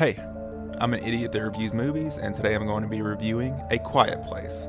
Hey, I'm an idiot that reviews movies, and today I'm going to be reviewing A Quiet Place.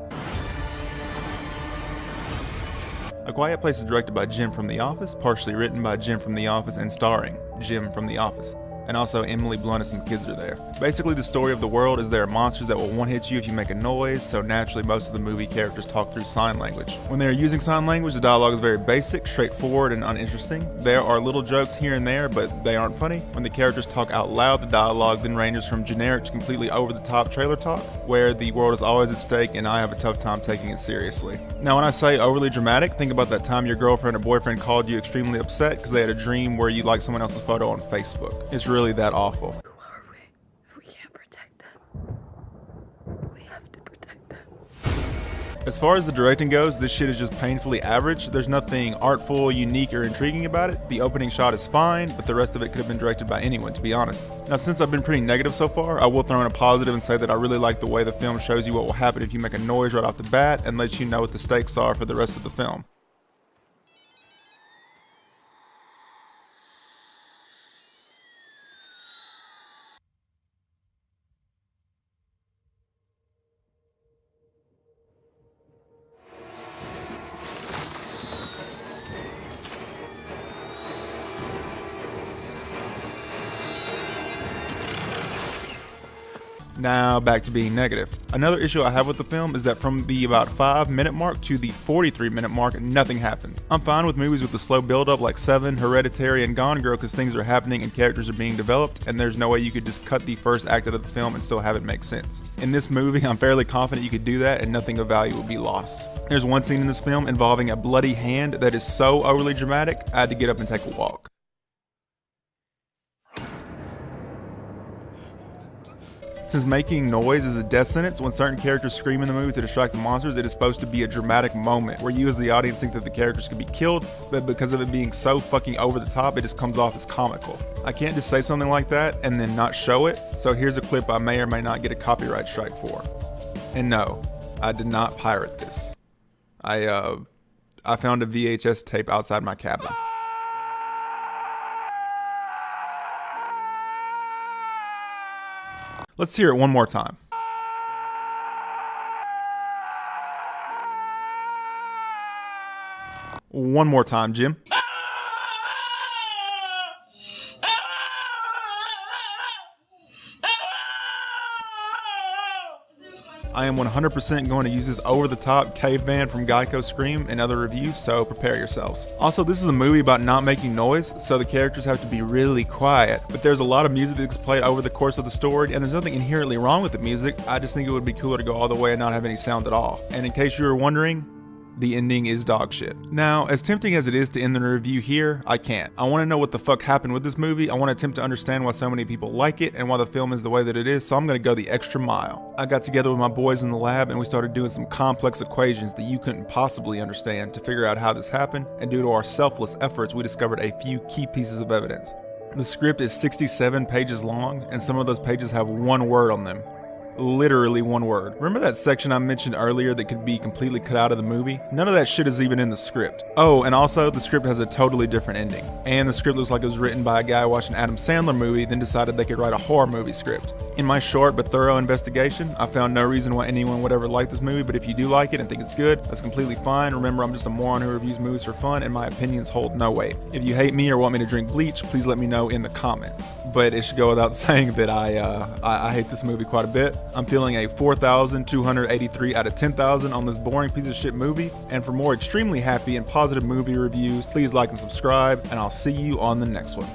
A Quiet Place is directed by Jim from The Office, partially written by Jim from The Office, and starring Jim from The Office. And also Emily Blunt and some kids are there. Basically, the story of the world is there are monsters that will one-hit you if you make a noise, so naturally most of the movie characters talk through sign language. When they are using sign language, the dialogue is very basic, straightforward, and uninteresting. There are little jokes here and there, but they aren't funny. When the characters talk out loud, the dialogue then ranges from generic to completely over-the-top trailer talk, where the world is always at stake and I have a tough time taking it seriously. Now when I say overly dramatic, think about that time your girlfriend or boyfriend called you extremely upset because they had a dream where you liked someone else's photo on Facebook. It's really that awful. Who are we if we can't protect them? We have to protect them. As far as the directing goes, this shit is just painfully average. There's nothing artful, unique, or intriguing about it. The opening shot is fine, but the rest of it could have been directed by anyone, to be honest. Now, since I've been pretty negative so far, I will throw in a positive and say that I really like the way the film shows you what will happen if you make a noise right off the bat and lets you know what the stakes are for the rest of the film. Now back to being negative. Another issue I have with the film is that from the about 5-minute mark to the 43-minute mark, nothing happens. I'm fine with movies with the slow build-up like Seven, Hereditary, and Gone Girl because things are happening and characters are being developed, and there's no way you could just cut the first act out of the film and still have it make sense. In this movie, I'm fairly confident you could do that and nothing of value will be lost. There's one scene in this film involving a bloody hand that is so overly dramatic, I had to get up and take a walk. Since making noise is a death sentence, when certain characters scream in the movie to distract the monsters, it is supposed to be a dramatic moment where you as the audience think that the characters could be killed, but because of it being so fucking over the top, it just comes off as comical. I can't just say something like that and then not show it, so here's a clip I may or may not get a copyright strike for. And no, I did not pirate this. I found a VHS tape outside my cabin. Let's hear it one more time. One more time, Jim. I am 100% going to use this over-the-top caveman from Geico scream in other reviews, so prepare yourselves. Also, this is a movie about not making noise, so the characters have to be really quiet, but there's a lot of music that's played over the course of the story, and there's nothing inherently wrong with the music. I just think it would be cooler to go all the way and not have any sound at all. And in case you were wondering, the ending is dog shit. Now, as tempting as it is to end the review here, I can't. I want to know what the fuck happened with this movie. I want to attempt to understand why so many people like it and why the film is the way that it is, so I'm going to go the extra mile. I got together with my boys in the lab and we started doing some complex equations that you couldn't possibly understand to figure out how this happened, and due to our selfless efforts, we discovered a few key pieces of evidence. The script is 67 pages long, and some of those pages have one word on them. Literally one word. Remember that section I mentioned earlier that could be completely cut out of the movie? None of that shit is even in the script. Oh, and also the script has a totally different ending. And the script looks like it was written by a guy watching an Adam Sandler movie, then decided they could write a horror movie script. In my short but thorough investigation, I found no reason why anyone would ever like this movie, but if you do like it and think it's good, that's completely fine. Remember, I'm just a moron who reviews movies for fun and my opinions hold no weight. If you hate me or want me to drink bleach, please let me know in the comments. But it should go without saying that I hate this movie quite a bit. I'm feeling a 4,283 out of 10,000 on this boring piece of shit movie. And for more extremely happy and positive movie reviews, please like and subscribe, and I'll see you on the next one.